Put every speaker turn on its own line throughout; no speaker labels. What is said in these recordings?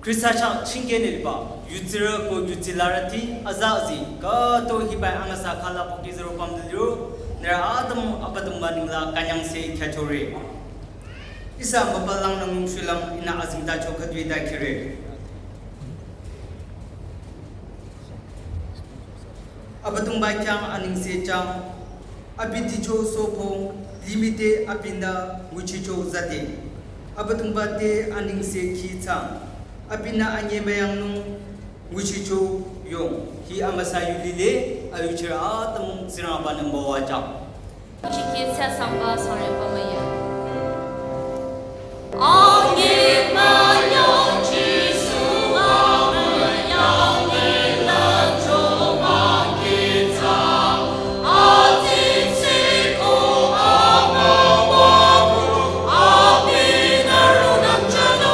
Christacha Chingenilba, Utira ko Utilarity, Azazi, Gato Hibai Angasa Kala Pokizero Pamduru, Nera Adam Abatumbanila Kanyang Se Katori. Isa Babalang ng Sulam ina Azinta Chokadwi Dakire. Abatumbai Kyang Aning Se Chang, Abiticho Sopong, Limite Apinda, Wichicho Zate. Abatumbate Aning Se Kitang. Apina anyebayang nung wichicho yung hi amasayu lile ayuchira atam sinapa ng bawa jam.
Chikitsa samba sore pamaya. Anyebayang Jisu amayang nilang jomang kita. Atin siko amawaku abinarunang jano.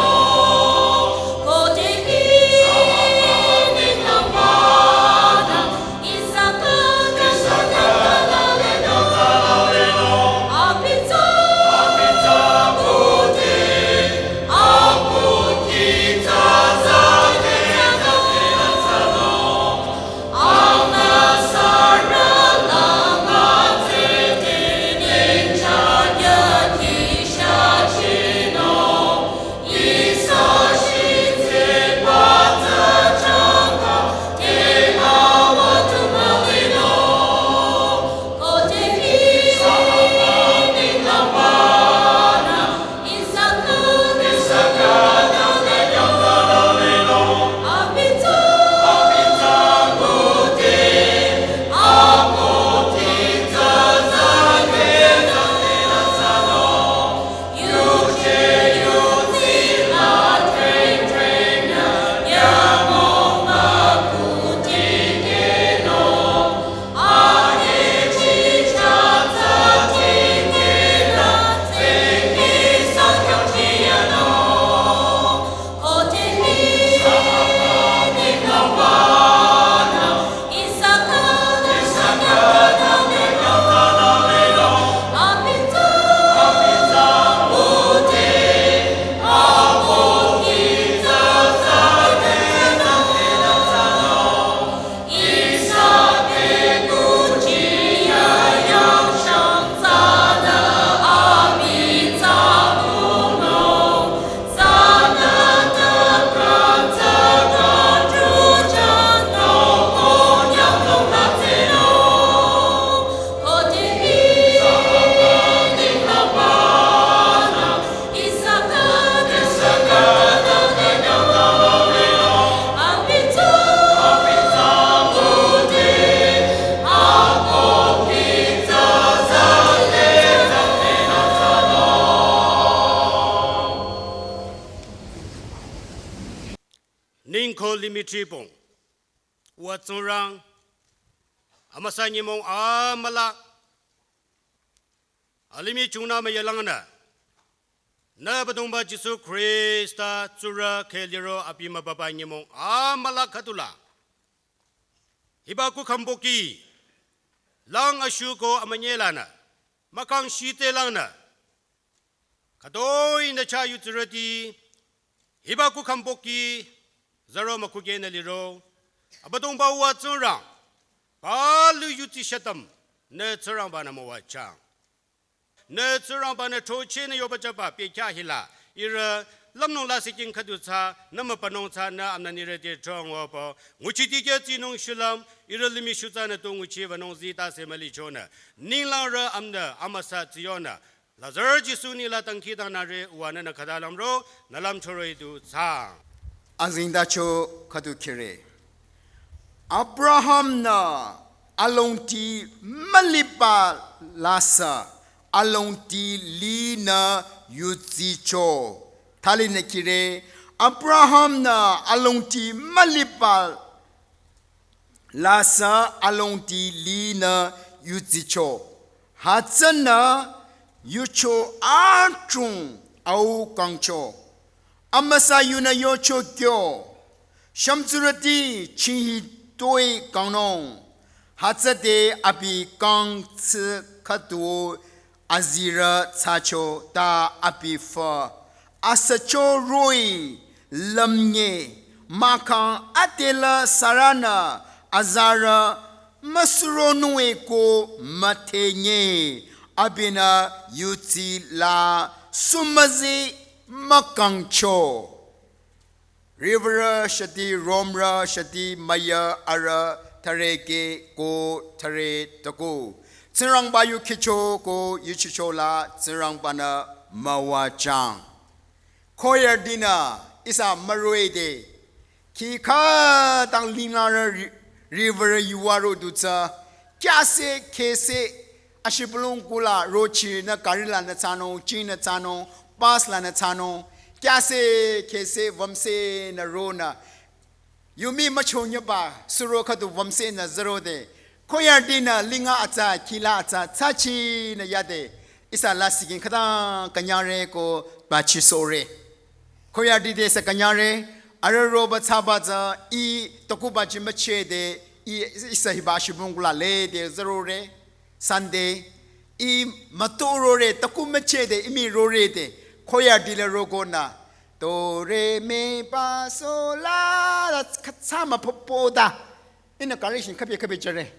Limitipong Watsurang Amasanyimong Amala Alimi Chuna Mayalangana Nabatumba Jisu Krista Tsura Keliro Apima Babanyimong Amala Katula Hibaku Kamboki Lang Ashuko Amanyelana Makang Shite Lana Kadoi Nacha Utirati Hibaku Kamboki Zaro Makugena Liro, Abadong Bawa Zurang, Balu Yuti Shatam, Netzurang Banamoa Chang. Netzurang Bana Tochin Yobajaba, Pikahila, Ira, Lamno Lasikin Kaduta, Namapanonta, Amnanira de Chong Opo, Muchitigatinong Shulam, Ira Limishutana Tunguchi, Vanonzita Semalichona, Nilara Amna, Amasa Tiona, Lazar Jisuni Latankita Nare, Wanana Kadalamro, Nalam Choredu Tsang.
Azindacho kadukire. Abraham na alonti malipa lasa alonti lina yuzicho. Talinekire Abraham na alonti malipa lasa alonti lina yuzicho. Hatsana yucho achung au kangcho. Amasa yuna yocho kyo, Shamsurati chihi toi kanong, Hatsate api kang tse katu azira tsacho ta api fa, Asacho roi lamnye makang atela sarana azara masronue ko matenye abina yuti la sumazi makangcho river shati romra shati maya ara tareke ko tare tako tsirang bayu kicho ko yuchicho la tsirang bana mawachang koyer dina isa marwede ki ka tang lina river yuwaro dutsa kyase kese ashibulung kula rochi na karila na tsano chi na tsano pasla na tsano kyase kese vamse na rona yumi machonya ba suro khadu vamse na zero de koyar dina linga acha kila acha tsachi na yade isa lasigin khada kanyare ko bachi sore koyar dide sa kanyare araro ba chaba za I tokuba ji mache de I isa hibashi bungula le de zero re Sunday I matoro re taku mache de imi ro re de koyar dile rogo na do re me pa so la sama popoda ina karishin kape jare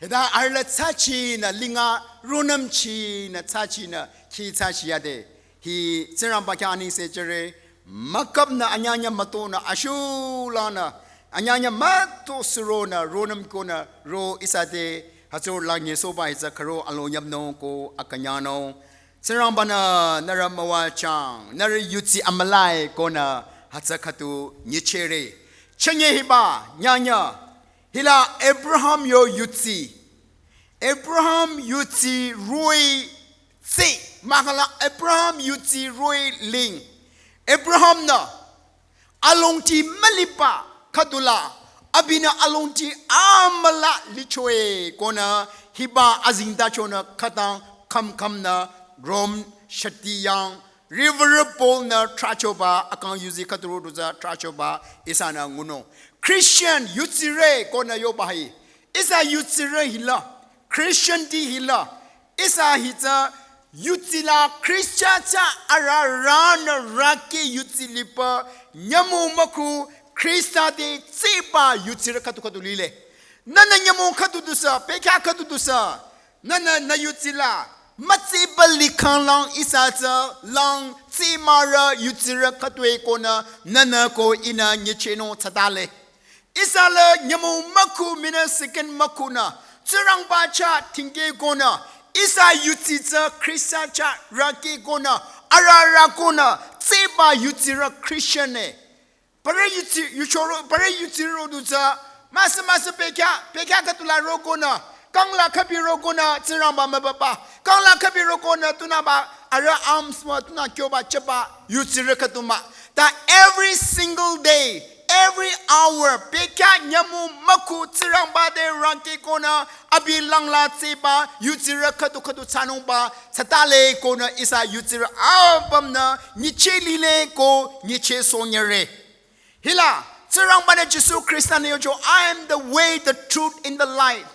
heda arla tsachi na linga runam chi na tsachi na ki tsachi yade hi tsiram pa kya ani se jare makab na anyanya mato na ashula na anyanya mato suro na runam ko na ro isade hazo lang yeso ba isa karo alonyam no ko akanyano tsiram bana naramawa chang nar yutsi amalai ko na hatsakatu nyichere chanye hiba nyanya hila Abraham yo yutsi rui si makala Abraham yutsi rui ling Abraham na alongti malipa kadula abina alongti amala lichoe kona hiba azinda chona katang kam na rom shatiyang river pol na trachoba akang yuzi katuru duza trachoba isana nguno Christian yutsire kona yo bahi isa yutsire hila Christian di hila isa hita yutsila Christian cha ararana raki yutsilipa nyamu maku Krista de tsipa yutsire katu lile nana nyamu katu dusa pekya katu dusa nana na yutsila matsibali kan lang isa cha lang tsimara yutsire katwe kona nana ko ina nyecheno tsadale isala nyamu maku mina second makuna tsirang bacha tingge kona isa yutitsa Krista cha raki kona arara kona tseba yutira Christiane para yutiro duza masa pekya katula rokona kangla kapi rokona tsirang ba mababa kangla kapi rokona tunaba ara arms wa tuna kyoba chapa yutira katuma that every single day every hour pekya nyamu maku tsirang ba de ranki kona abi langla tseba yutira katu tsanong ba satale kona isa yutira abamna niche lile ko niche sonyere hila tsirang ba de Jesu Krista ne yo I am the way the truth in the life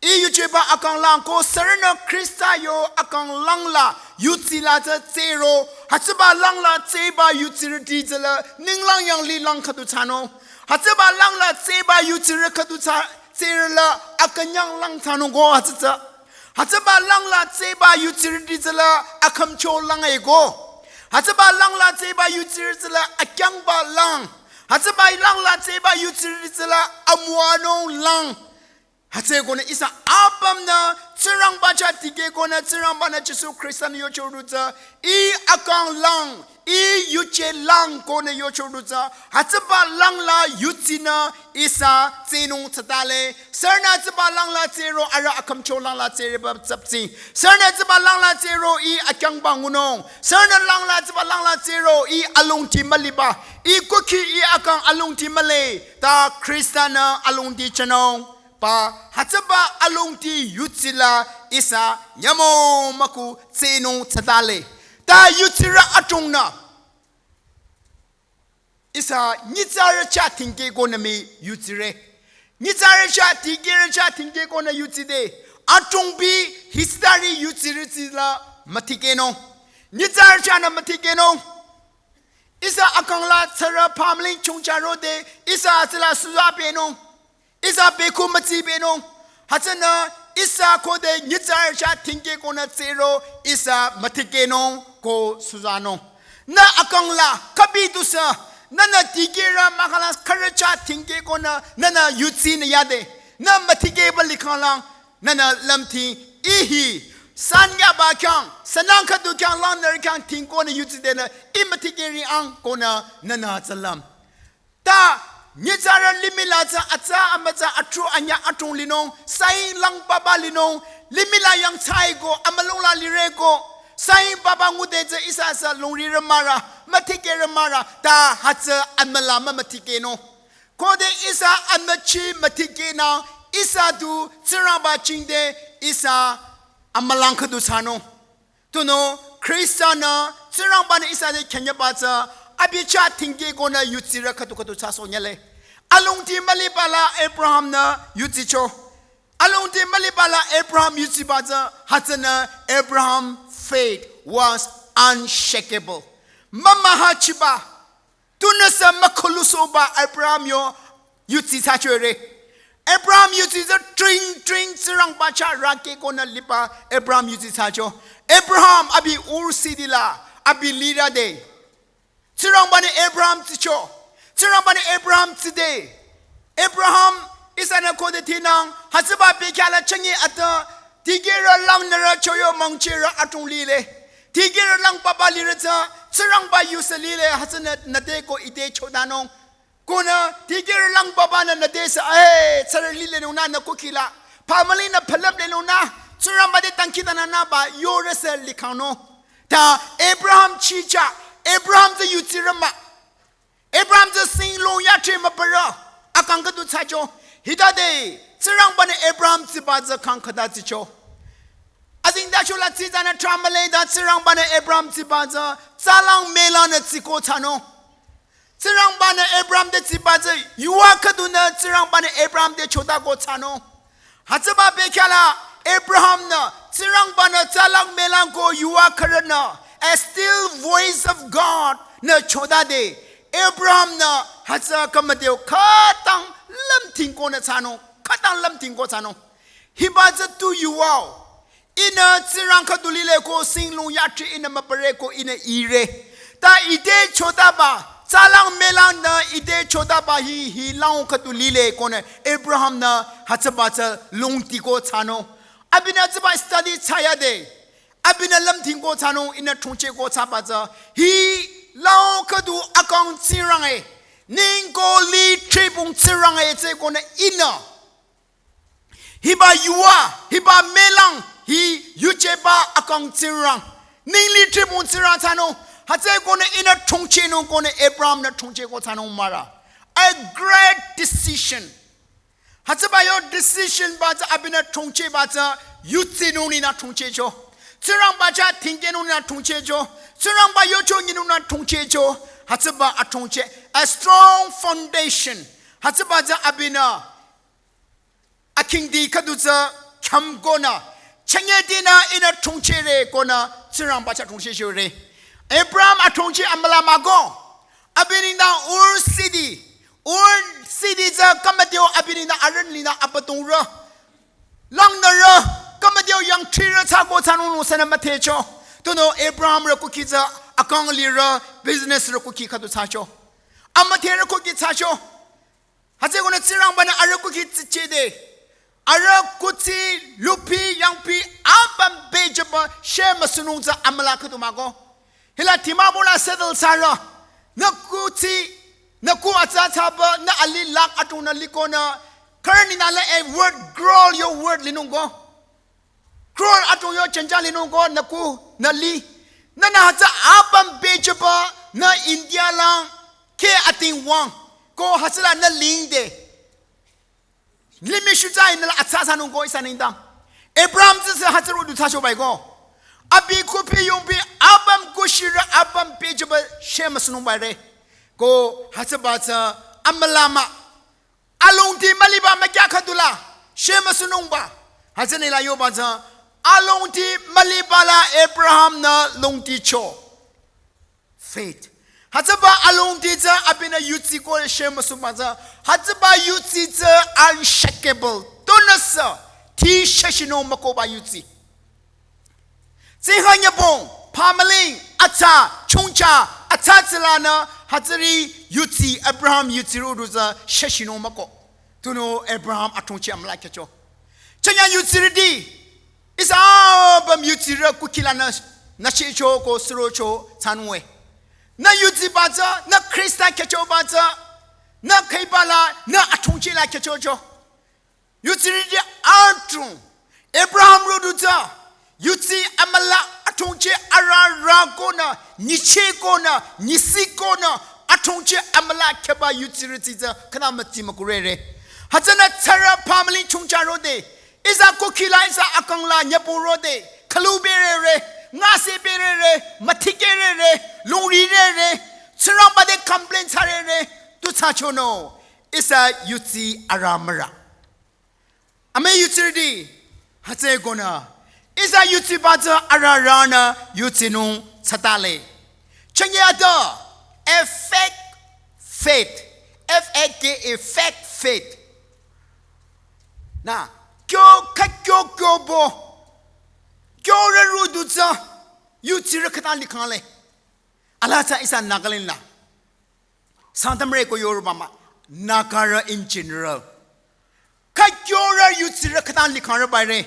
I yucheba akang lang ko sarana Krista yo akang lang la yutsila za zero hatsaba lang la tseba yutsira dizela ninglang yang li lang katu tsano hatsaba lang la tseba yutsira katu tsira la akanyang lang tsano go hatsaba lang la tseba yutsira dizela akamcho lang ego hatsaba lang la tseba yutsira dizela akyang ba lang hatsaba lang la tseba yutsira dizela amwano lang hatse kona isa abam na tsirang bacha tige kona tsirang bana Jesu Krista ni yochoruza I akang lang I yuche lang kona yochoruza hatse ba lang la yutsina isa tsinung tatale sarna tsaba lang la tsero ara akamcho lang la tsere ba tsapsi sarna tsaba lang la tsero I akyang bangunong sarna lang la tsaba lang la tsero I along ti maliba I kuki I akang along ti male ta Krista na along ti chanong pa hatsaba alongti yutsila isa nyamo maku tseno tsadale ta yutsira atongna isa nitsara cha tingge gona me yutsire nitsara cha tingge gona yutside atongbi history yutsire tsila matikeno Nizar chana matikeno. Isa akangla tsara pamling chungcharo de. Isa atila suza beno. Isa beku mati beno. Hatsana isa kode nizar cha tinge kona zero. Isa matikeno ko suzano. Na akangla kabidusa. Nana tigera makala karacha tinge kona. Nana yutsi na yade. Na matige balikala. Nana lamti ihi. Sanya ba kyang, sanang kadu kyang lang ner kyang ting ko na yutsi de na imatigeri ang ko na nanatsalam. Ta nyitsara limila za atsa amaza atru anya atung linong, saing lang baba linong, limila yang chai ko amalong la lire ko, saing baba ngude za isa sa longri ramara, matige ramara, ta hatsa amalama matige no. Kode isa amachi matige na, isa du tsiramba chingde, isa amalang kadu sano. Tuno Kristana sirang bana isa de Kenya baza abicha tinge ko na yutsira kadu saso nyale. Along di malibala Abraham na yuticho. Along di malibala Abraham yutibaza hatana Abraham faith was unshakable. Mama hachiba tunasa makuluso ba Abraham yo yutitachore. Abraham uses a drink sirang bacha rake kona lipa Abraham uses hacho. Abraham abi ursidila abi lira de. Sirang bani Abraham ticho. Sirang bani Abraham today. Abraham is an akodetinang hasaba bekala changi ata tigera lang nara choyo mangchera atung lile. Tigera lang papa lira ta sirang ba yusalile hasanat nadeko ide chodanong. Kona tigir lang baba na nadesa sarili le nuna na kukila pamali na palab le nuna suramba de tankita na naba yoresa likano ta Abraham chicha Abraham the yutirama Abraham the sing lo yatre mapara akanga du chacho hidade suramba ne Abraham tibaza kankada ticho azing da chola tizana tramale da suramba ne Abraham tibaza salang melana tiko tano Sirang bana Abraham de tibaze yuwa kaduna sirang bana Abraham de chota go chano hatsaba bekala Abraham na sirang bana talang melango yuwa karana a still voice of God na chota de Abraham na hatsa kamadeo katang lam tingko na chano katang lam tingko chano hibaze tu yuwa ina sirang kadulile ko singlung yatri ina mapare ko ina ire ta ide chota ba Salang melang na ide choda bahi lang katu lile kone Abraham na hatsabata lungti ko chano abina tsaba study chaya de abina lamting ko chano ina thungche ko chabaza hi lang katu akang chirange ning ko li tribung chirange che kone ina hiba yuwa hiba melang hi yucheba akang chirang ning li tribung chirang chano Hatse kone ina tongche no kone Abraham na tongche ko tanong mara. A great decision. Hatse ba yo decision baza abina tongche baza yutsi no ni na tongche jo. Sirang baza tingge no ni na tongche jo. Sirang ba yo cho ni no na tongche jo. Hatse ba a tongche a strong foundation. Hatse baza abina a king di kaduza kam gona. Chenge dina ina tongche re kona sirang baza tongche jo re. Abraham atongche amala mago abininda ur city za kamateo abininda aranlina apatungra langnara kamateo yang tira chago chanunu sana matecho tono Abraham ra kukiza akang lira business ra kuki khadu chacho amatera kuki chacho haje gona tsirang bana ara kuki chede ara kuti lupi yangpi abam bejaba shema sunungza amala khadu mago Hila Dimapur settle sara naku atata na ali lak atuna likona currently na a word grow your word linungo grow atu yo chenja linungo naku nali nana hata abam bejaba na India lang ke ating wang ko hasala na lingde limi shuja ina atasa nungo isa nindang Abraham zise hatero du tasho bai go Abi kupi yumpi abam kushira abam pejaba shemas numbare ko hasabata amalama alung di maliba magya kadula shemas numba hasanila yobaza along ti malibala Abraham na long ti cho. Faith. Hataba along ti za abina yutsi ko shema sumaza. Hataba yutsi za unshakable. Donasa ti shashino makoba yutsi. Zihanya bong pamaling ata chungcha ata zilana hatari yutsi Abraham yutsi ruza shashino mako. Tuno Abraham atungchi amlake cho. Chanya yutsi ridi. Isa bam yutsi ra kukilana na chicho ko surocho tanwe. Na yutsi baza na Krista kecho baza na kaibala na atungchi la kecho cho. Yutsi ridi antung Abraham ruduza yutsi amala atungchi arara kona niche kona nisi kona atungchi amala keba yutsi ritiza kana mati makurere hatana tsara pamali chungcha rode isa kokila isa akangla nyapu rode kalubere ngase berere matikerere lungrirere tsaramba de complain sarere tu chachono isa yutsi aramara ame yutsi ridi hatse gona isa yutsi baza ararana yutsi nung satale. Chanyada effect faith. F-A-K effect faith. Na kyo bo kyo reru duza yutsi rakatan likale. Alata isa nagalin la. Sangtam re ko Yoruba ma nagara in general. Kakyora yutsi rakatan likale bayre.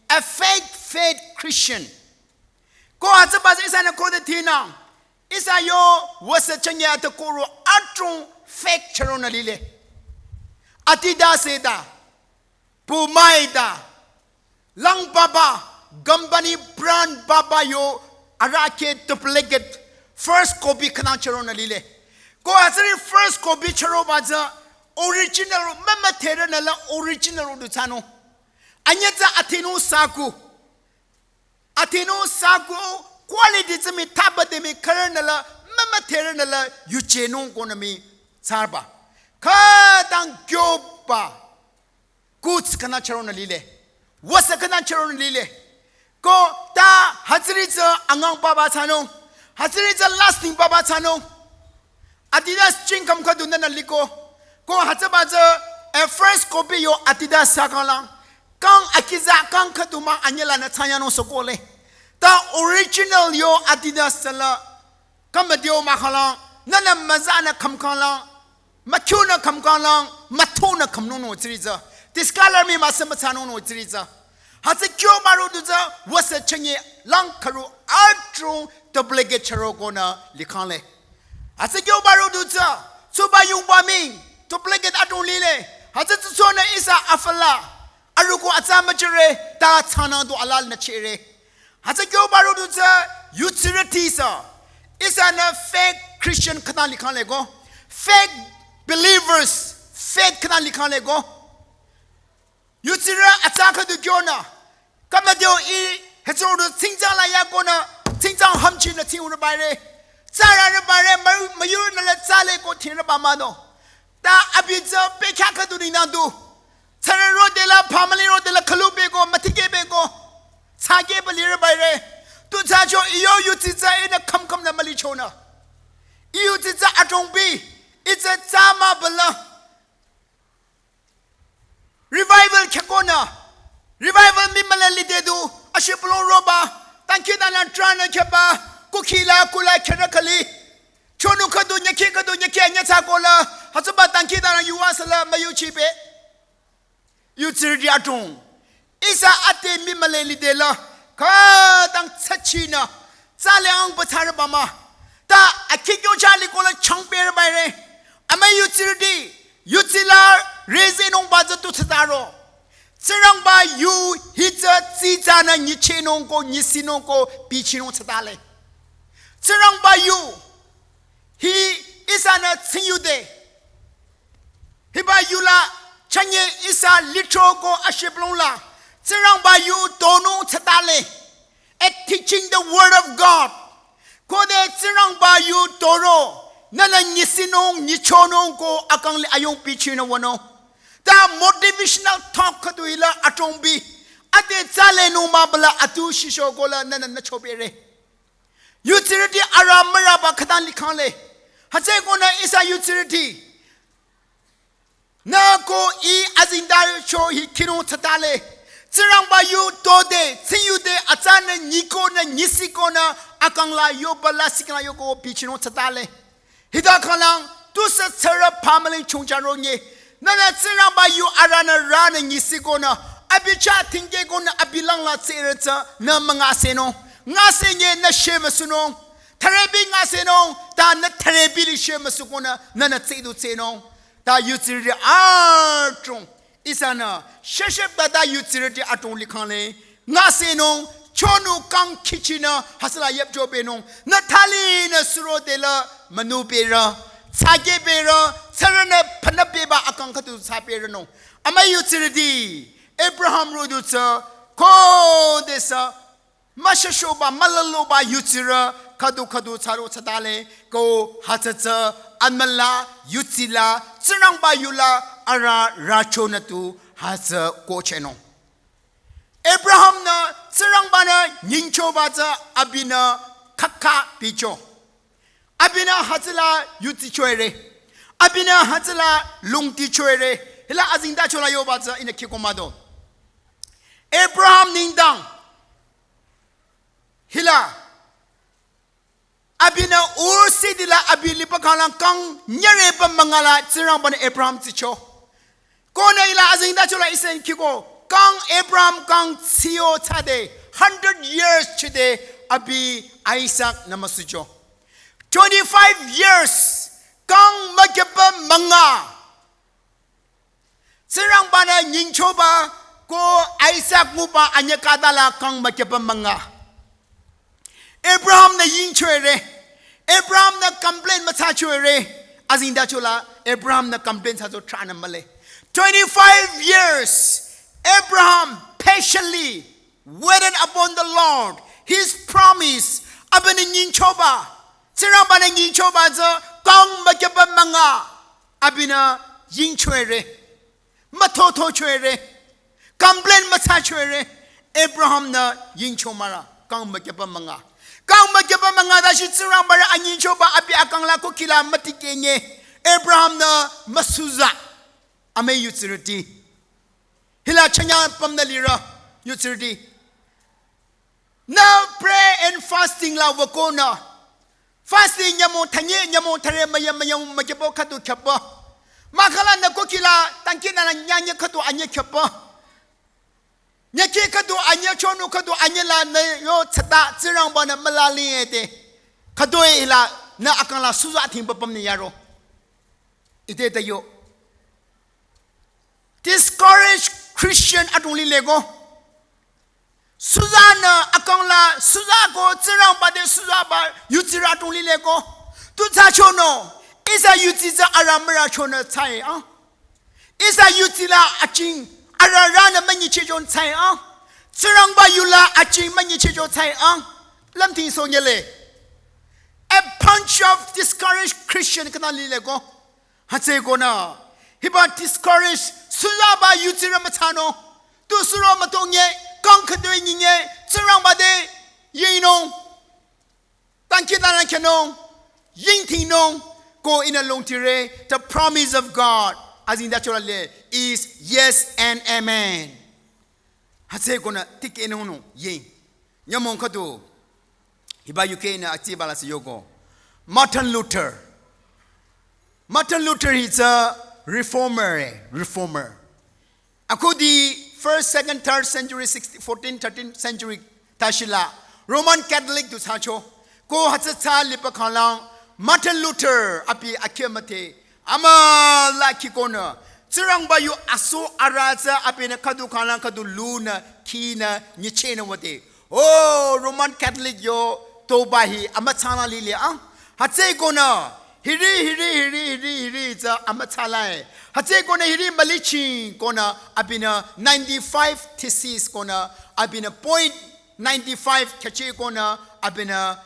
A faith Christian. Ko atabas isa na ko de tina. Isa yo wasa chanya to koro atron fake charona lile. Atida seda. Pumaida. Lang baba. Gambani brand baba yo arake duplicate. First copy kana charona lile. Ko asari first copy charo baza original mama tera na la original do tano. Anyata atenu sagu quality zemi taba de mi kernala mama terenala yucheno gona mi sarba ka dang gyoba goods kana charona lile wasa kana charona lile ko ta hazriza angang baba chano hazriza lasting baba chano adidas chingam ka dunna liko ko hazabaza a first copy yo adidas sakala Kang akiza kang katuma anyala na tanyano sokole. Ta original yo Adidas sala. Kamadio makalang. Nana mazana kamkalang. Makyuna kamkalang. Matuna kamnono triza. Discolor me masamatano triza. Hata kyo maruduza wasa chenye lang karu atru doblege charogona likale. Hata kyo maruduza. Suba yung baming. Doblege atun lile. Hata tusona isa afala. Aruko atama chere ta tana do alal na chere. Hata kyo baro do za utility sa. Isa na fake Christian kana likan lego. Fake believers faith kana likan lego. Utira ataka do gyona. Kama dio I hetso do tingja la ya gona tingja hamchi na ting ur bare. Tsara na bare mayur na la tsale ko tin na ba mano. Ta abidza pekaka do ninando. Sararo de la Pamalino de la Kalubego, Matigabego, Sage Balira Bare, Tutajo, Io Utiza in a come the Malichona. Utiza Atombi, it's a Tama Bala. Revival Kakona, Revival Mimalali Dedu, Ashiplo Roba, Tankidan Trana Keba, Kukila Kula Kerakali, Chonukadu Nyakikadu Nyakanyatagola, Hasaba Tankidan Yuasala Mayuchibe. Yutsiri atong isa ate mimaleli de la ka dang tsachina sale ang bathar bama ta akikyo chali kola changper bare ama yutsiri yutsila rezinong baza tu tsaro tsirang ba yu hitza tsita na nyichenong ko nyisinong ko pichinong tsatale tsirang ba yu hi isa na tsinyude hiba yula Chanye isa litroko ashiblong la. Tsirang ba yu dono tatale. At teaching the word of God. Kode tsirang ba yu doro. Nana nisinong nichonong ko akang ayong pichino wano. Ta motivational talk katuila atombi. ate chale no mabla atu shisho gola na chobere utility aramara ba khatan likhale hache kona isa utility na ko I azindar show hi kinu tatale tsirang ba yu tode tsiyu de atana niko na nisiko na akangla yo bala sikna yo ko pichino tatale hida khalang tu sa tsara family chungcharo nye na tsirang ba yu arana rana nisiko na abicha tingge ko na abilang la tsirata na mga seno nga senye na shema suno tarebi nga seno ta na tarebi li shema sukona na tsidu tseno ta utility artong isana sheshep da utility atong likhane nga seno chonu kang kichina hasla yep jobe no na thali na suro de la manu pera tsage pera sarana phanape ba akang khatu sa pera no ama utility Abraham Rodutsa, ko desa, Mashashoba, Malaloba, Yutira, Kadu Taro Tadale, go Hatata, Anmala, Yutila, Tsunang Bayula, Ara Rachonatu, Hasa Kocheno. Abraham na Tsunang Bana, Ninchobata, Abina, Kaka Picho. Abina Hatala, Yutichoere. Abina Hatala, Lungtichoere. Hila Azinda Chola Yobata in a Kikomado. Abraham nindang hila abina ursi dila abili pakalang kang nyare pa mangala tsirang ban Abraham ticho kona ila azinda chola isen kiko kang Abraham kang tsiyo tade 100 years chide abi Isaac namasucho 25 years kang magapa manga tsirang bana nyingchoba ko Isaac mupa anya kadala kang makyapa manga Abraham na yingchwere Abraham na complain matachwere azinda chola Abraham na complain sa trana male 25 years Abraham patiently waited upon the Lord his promise abana yingchoba sirang bana yingchoba za kang makyapa manga abina yingchwere matoto chwere complain matachwere Abraham na yingchomara kang magyapa manga da shi tsirang bara anyinchoba api akang la ko kila matikenye Abraham na masuza ame utility hila chanya pamna lira utility now pray and fasting la wakona fasting nyamo thare mayam magyapa khatu khapa makhala na ko kila tankina na nyanya khatu anye khapa Nyake kadu anya chonu kadu anya la na yo chata tsirang ba na malali ete kadu ila na akang la suza thing papam ni yaro ite ta yo discouraged Christian atuli lego suza na akang la suza ko tsirang ba de suza ba yutira atuli lego tu cha chono isa yutiza aramra chona chai isa yutila aching Ararana many children say, Surangba Yula aching many children say, Lamtin so yele. A bunch of discouraged Christian can only go. Hatse gona. Hiba discouraged Sulaba Yutira Matano. Tu Suramatonye, Conquering Surangba de Yino. Tankina Cano. Yinting go in a long tire. The promise of God. As in that is yes and amen. Hatse gonna tik enono yin. Nyamon kado. Hiba UK na atibala sa yogo. Martin Luther is a reformer. Ako di 1st, 2nd, 3rd century, 14th, 13th century tashila. Roman Catholic to sacho. Ko hatsa lipa kalang Martin Luther api akemate. Ama la kikona tsirang ba yu aso araza apena kadu kalang kadu luna kina nichena wate oh Roman Catholic yo tobahi amatsana lili hatse gona hiri za amatsala hatse gona hiri malichi gona apena 95 thesis gona apena point 95 kache gona apena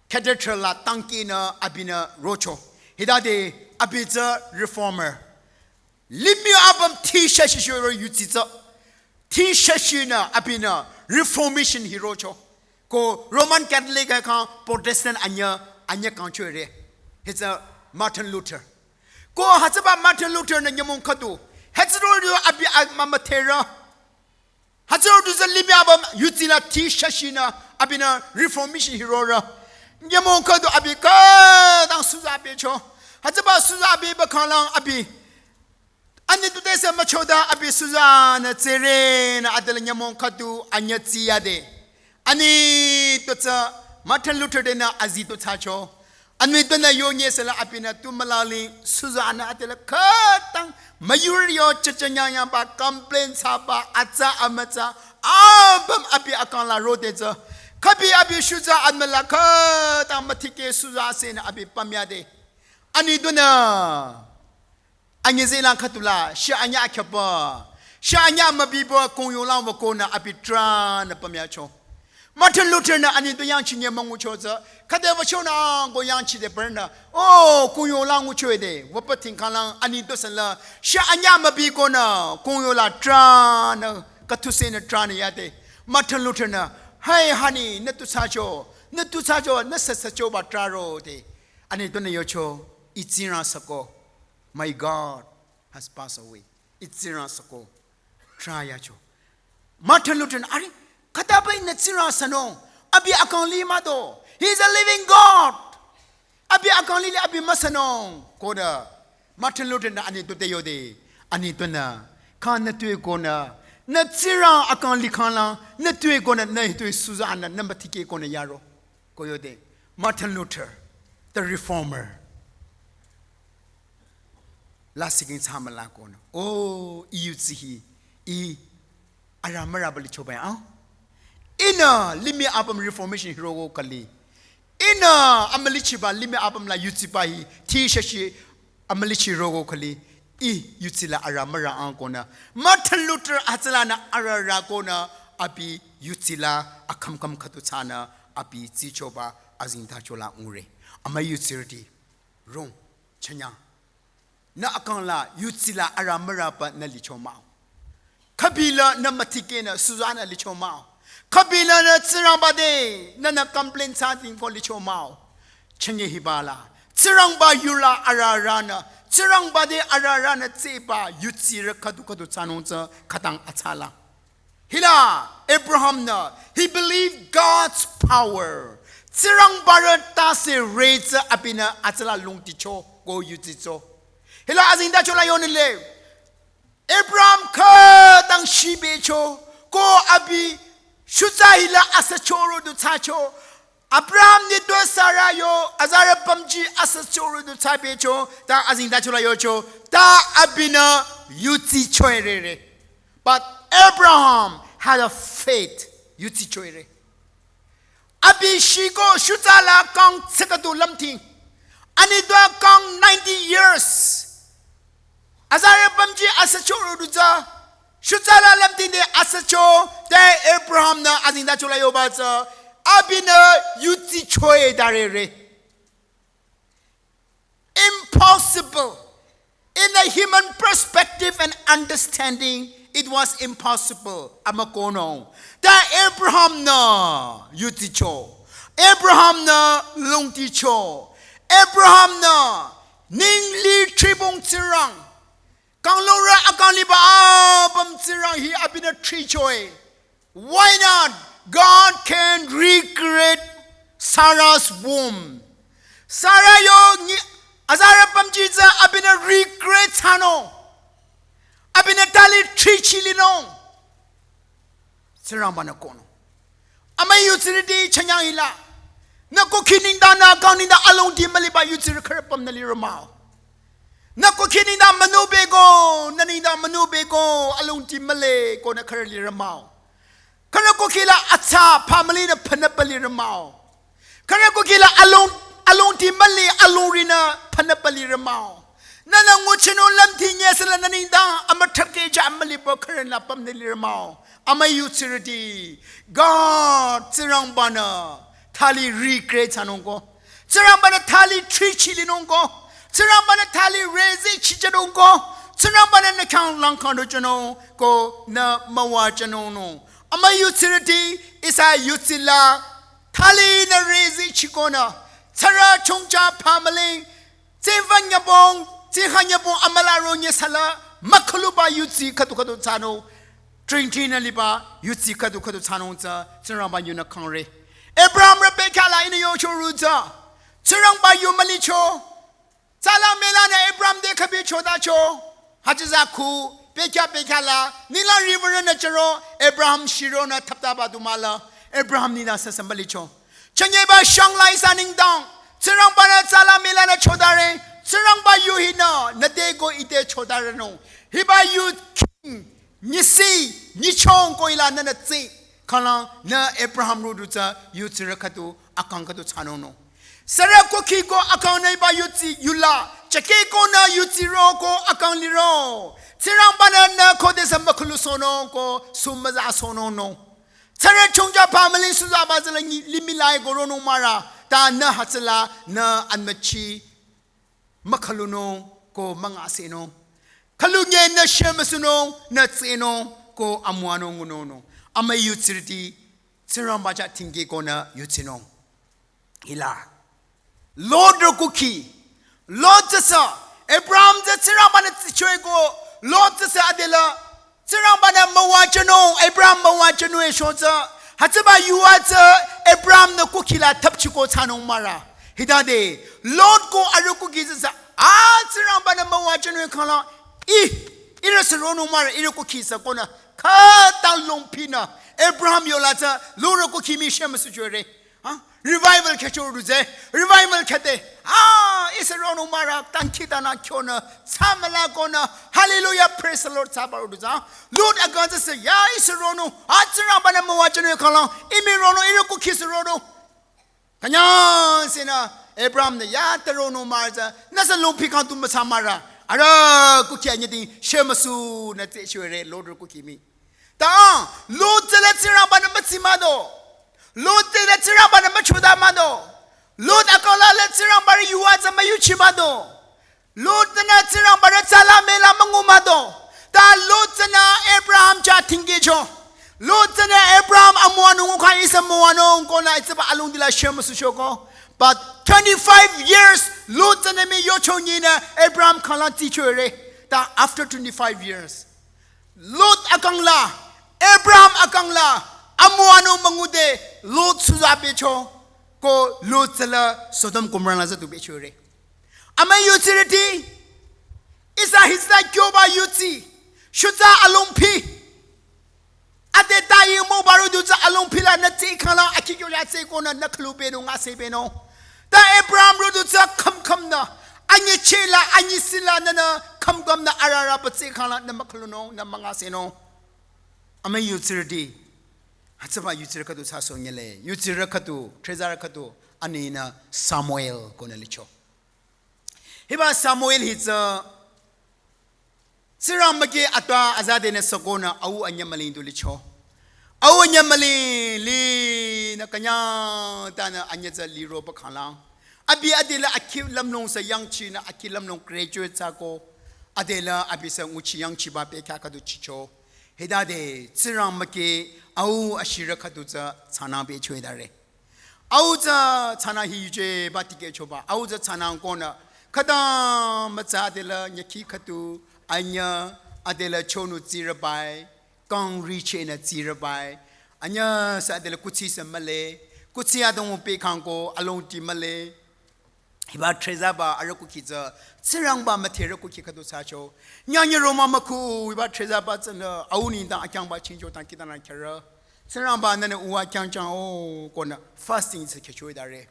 cathedral la tankina apena rocho hidade Abita reformer. Leave me up T-shirt you T Shashina Abina reformation hero cho. Ko Roman Catholic account Protestant anya country. It's a Martin Luther. Ko Hatsaba Martin Luther na nyamon kadu. Hatsuro abi mamatera. Hatsuro du Libya Yutila T Shashina Abina reformation hero. Nyamon kadu abi ka dang suza becho. Hatsaba suza be bakalang abi. Ani tu desa machoda abi Suzana Terena Adelanya Monkatu Anyatia de Ani Tota Martin Luther de na Azito Tacho Ani Dona Yonyesela Apina Tumalali Suzana Adela Katang Mayurio Chachanya ba complaints haba Atza Amata Abam Abi Akala Rodeza Kabi Abi Shuza Admelaka Tamatike Suza Sena Abi Pamiade Ani Dona Anya zelang katula, sya anya akaba, sya anya mabibo kung yung lang wakona apitra na pamyacho. Martin Luther na ani do yang chinya manguchoza, kada wachona go yang chi de berna. Oh, kung yung lang uchoy de, wapating kalang ani do sanla, sya anya mabigo na kung yung la tra na katuse na tra na yate. Martin Luther na, hey honey, natusacho, na sasacho ba traro de. Ani do na yocho, itzira sako. My God has passed away. Itzira sako. Trayacho. Martin Luther, Ari, katabay na tsira sano. Abi akong lima do. He's a living God. Abi akong lili abi masanong. Koda. Martin Luther na anito tayo de. Anito na. Kan na tuwe ko na. Na tsira akong likhan lang. Na tuwe ko na ito'y Suzana. Na matike ko na yaro. Koyo de. Martin Luther, the reformer. Last against Hamalakon. Oh, Iutsihi. Aramara Balichoba. Ina limi abam reformation hero kali. Ina amalichiba limi abam la Yutsibahi. Tishashi amalichi rogo kali. Yutsila aramara ankona. Martin Luther atalana ararakona. Abi Yutsila akam katutana. Abi Zichoba azintachola ure. Ama Yutsirti. Rome. Chanya. Na akangla yutsila aramara pa na lichomao. Kabila na matike na Suzana lichomao. Kabila na tsirambade na complain sa ating ko lichomao. Chanye hibala. Tsirangba yula ararana. Tsirangbade ararana tseba yutsira kadu tsanonza katang atsala. Hila Abraham na he believed God's power. Tsirangbara tase reza apina atsala lungticho go yutitso. Hila azinda chola yonile. Abraham ka tang shibecho ko abi shuta hila asachoro do tacho. Abraham ni do sarayo azara pamji asachoro do tabecho ta azinda chola yocho ta abina yuti choerere. But Abraham had a faith yuti choere. Abi shiko shutala kang sekatu lamting. Ani do kang 90 years. Azara pamji asachoro duza shutala lamting de asacho de Abraham na azinda chola yobaza abina yuti choe darere. Impossible. In a human perspective and understanding, it was impossible. Amakono. Da Abraham na yuti cho. Abraham na lungti cho. Abraham na ningli tribung tirang. Kang lora akang liba abam tirang hi abina tri choe. Why not? God can recreate Sarah's womb. Sarah yo azara pamjiza abina recreate hano. Abina tali trichilino. Sirambana kono. Amay utility chanyang ila. Nako kininda na kauninda along di maliba utility karapam na liramao. Nako kininda manubego naninda manubego along di male ko na karaliramao. Kanako kila atsa family na panapali ramao. Kanako kila along ti mali alorina panapali ramao. Nananguchino lamti nyesala naninda amatrake jamali bokaren la pamnili ramao. Amayutirity. God tirambana tali recreate anongo. Tirambana tali trichilinongo. Tirambana tali rezi chichanongo. Sirambana na count lang kando chano ko na mawa chano no. Ama utility is a utila tali na rezi chikona. Tara chongcha pamaling. Tivanyabong, Tihanyabong amalaro nya sala. Makuluba yuti katu tano. Trintina liba yuti katu tano za. Siramba yuna kangre. Abraham Rebecca la ina yocho ruta. Siramba yu malicho. Sala melana Abraham de kabicho dacho. Hajazaku. Beka la. Nila river na charo. Abraham shirona taptaba dumala. Abraham nina sa sambalicho. Chanyeba shanglai saning dong. Siramba na sala melana chodare. Siramba yu hina. Nadego ite chodare no. Hiba yu king. Nisi. Nichong ko ila na natsi. Kala na Abraham ruduta yu tirakatu akangkatu chanono. Sarako kiko akang na iba yuti yula. Chakeko na yuti roko akang liro. Tirambana na kode sa makulusono ko sumaza sono no. Tara chongja pamaling suzabazala limilay gorono mara. Ta na hatsala na anmachi makaluno ko mga sino. Kalunye na shemasuno na tsino ko amuano ngunono. Ama utility Tirambaya tingi ko na yutino. Ila. Lord Rukuki. Lord Tessa. Abraham the Tirambana Tichoego. Lord Tessa Adela. Tirambana Mawachano. Abraham Mawachano e Shota. Hataba Yuata. Abraham no Kukila Tapchuko Tano Mara. Hidade. Lord go Arukuki. Tirambana Mawachano e Kala. Ira Serono Mara. Irukuki Sakona. Kata Lompina. Abraham Yolata. Lord Kukimi Shemasujure. Revival Kachuruze, revival Kate. It's a Rono Mara, Tankitana Kona, Samala Kona, hallelujah, praise the Lord Sabaruza. Lord Agatha say, ya, it's a Rono, Atsarabana Mawachano Kala, Imi Rono, Iroku Kiss Rono. Kanyan Sina, Abraham, the Yata Rono Marza, Nasa Lompikantu Masamara, Ara Kuki anything, Shemasu, Natashure, Lord Kukimi. Ta, Lord Teletsirabana Matsimado. Lord, let's run a machuda mado. Lord, Akola, let's run by you as a mayuchimado. Lord, the Natsiram Baratala Mela Mangumado. Da Lord, Abraham Chatingijo. Lord, Abraham Amuanuka is a Moano, Gona, it's about Alundila Shemasushoko. But 25 years, Lord, and me Yochonina, Abraham Kalan teacher. That after 25 years, Lord Akangla, Abraham Akangla. Amuano mangude Lord Suzabecho ko Lord Sala Sodom Gomorrah to Bechure. Ama utility is a his like Yoba Yuti. Shuta Alumpi. At the time Mobaruduza Alumpila Natikala Akikola Sekona Naklubeno Nasebeno. The Abraham Ruduza come na. Anyechela Anyisila Nana come na Arara Patsekala Namakluno Namangaseno. Ama utility. Hatsaba Yutirakatu Sasonyele, Yutirakatu, Trezarakatu, Anina, Samuel Konelicho. Hiba Samuel hits a Siramake Atwa Azadene Sagona, Au Anyamalin Dulicho. Au Anyamalin Li Nakanya Dana Anyaza Liro Bakala. Abi Adela Akil Lamnon sa young China, Akilam no graduate Sako, Adela Abisa Uchi Yang Chibape Kakadu Chicho. Hidade, Siramake. Au ashira katuza tsana be chwedare. Au za tsana hije batike choba. Au za tsana kona. Kada matsa adela nyaki katu anya adela chonu zirabai. Kang riche na zirabai. Anya sa adela kutsi sa male. Kutsi adong pe kango along ti male. Hiba trezaba arakukiza. Sirangba matera kuki kadu sacho. Nyanya Roma maku hiba trezaba tsana. Au ni da akyangba chinjo tankitana kera. Siramba nana uwa kyangchang o kona fasting is kechoy dare.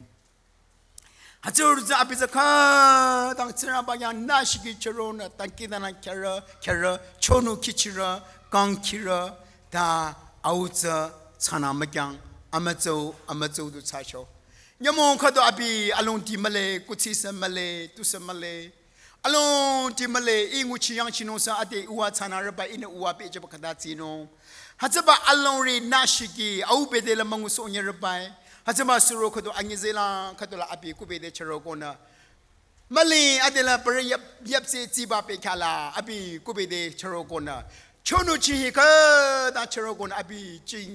Haturza apizaka tang siramba yang nashiki cherona tankidana kera chonu kichira kang kira da auza tsana magyang amazo du chacho. Nyamon kado api alon ti male kutisa male tusa male alon ti male inguchi yang chino sa ate uwa tsana raba ina uwa peje bakadati no. Hatsaba alonri nashiki au bedela manguso nyerbai. Hatsaba suro kodo angizela kadola api kubede cherokona. มาลีอเดลปริยับเซจีบาเปคาลาอบีกูเบเดชโรโกนาชนุชีฮิกตาชโรโกนาอบีจิง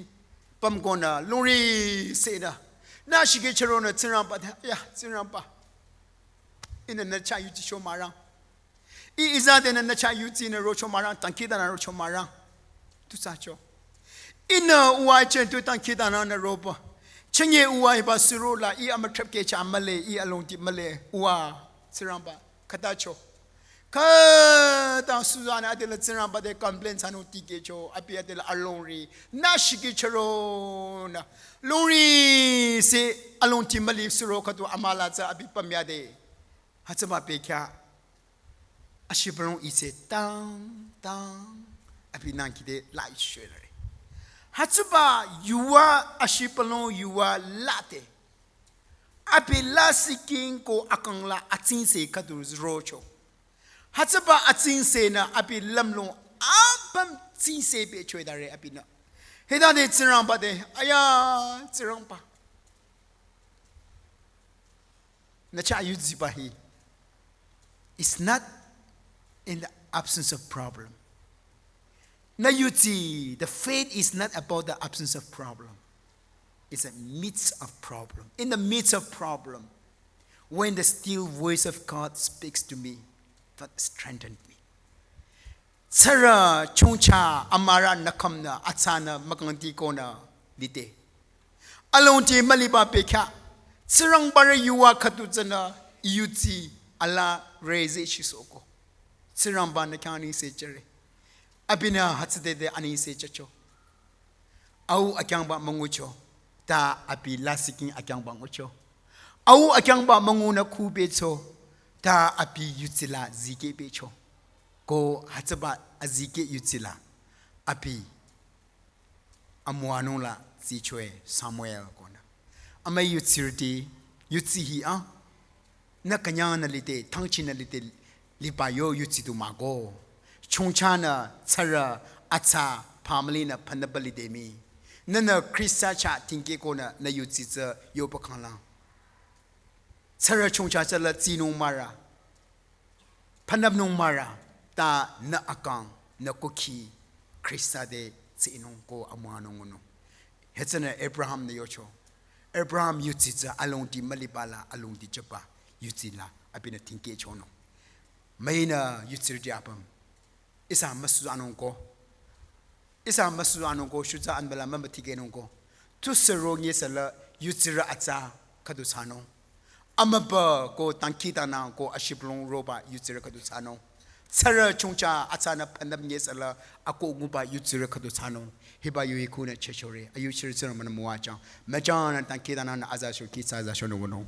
ปัมโกนาลุงรีเซนานาชิเกชโรนาจิรัมปะยาจิรัมปะอินเนชายุจิโชมารังอีอิซาเดนเนชายุจิเนโรโชมารังตังคีดานาโรโชมารังตุซาโชอินเนอวายเชนตุตังคีดานาเนโรปะเชงเยอวายบาสุโรลาอีอามทรัพเกชามเลอีอลงติมเลอวาSiramba, katacho. Kata Suzana adela siramba de complaints anu tikecho api adela alonri nashiki chorona lori se alonti mali suro katu amala za api pamyade hatsama pekya ashibron ise tang api nankide lai shwelare hatsuba yuwa ashipalon yuwa late api la siking ko akang la atin se kadu rocho hatsaba atin se na api lamlong abam tin se be chwe dare api na heda de tsirang ba de aya tsirang pa na cha yu zi ba hi it's not in the absence of problem na yu zi the faith is not about the absence of problem. It's a midst of problem. In the midst of problem, when the still voice of God speaks to me, that strengthened me. Tsara chungcha amara nakamna atsana makanti kona lite. Alonti maliba pekha. Tsarang bara yuwa katuzana yuti ala reze shisoko. Tsarang ba nakani se chere. Abina hatsade de ani se chacho. Au akyang ba mangucho. Ta api lasiking akyang bang ocho au akyang ba manguna khu becho ta api yutila zike becho ko hatsaba azike yutila api amwano la zichwe Samuel kona amay yutsirti yutsihi a nakanya na lite thangchi na lite lipayo yutsitu mago chongchana tsara atsa family na phanabali demi nana Krista cha tingke kona na yutsitsa yopakanglang tsara chongcha chala tsinong mara phanabnong mara ta na akang na koki Krista de tsinong ko amwanong no hetsana Abraham na yocho Abraham yutsitsa alongti malipala alongti chapa yutsila apina tingke chono mayna yutsirti apam isa masuanong ko isa masuano ko shuza anbala mamatike nongko tu serong yesala yutsira atsa kadu sano amaba ko tankita na ko ashiplong roba yutsira kadu sano tsara chungcha atsana pandam yesala ako nguba yutsira kadu sano hiba yu ikuna chechore ayu chiritsira manamwacha majana tankita na azasho kitsa azasho no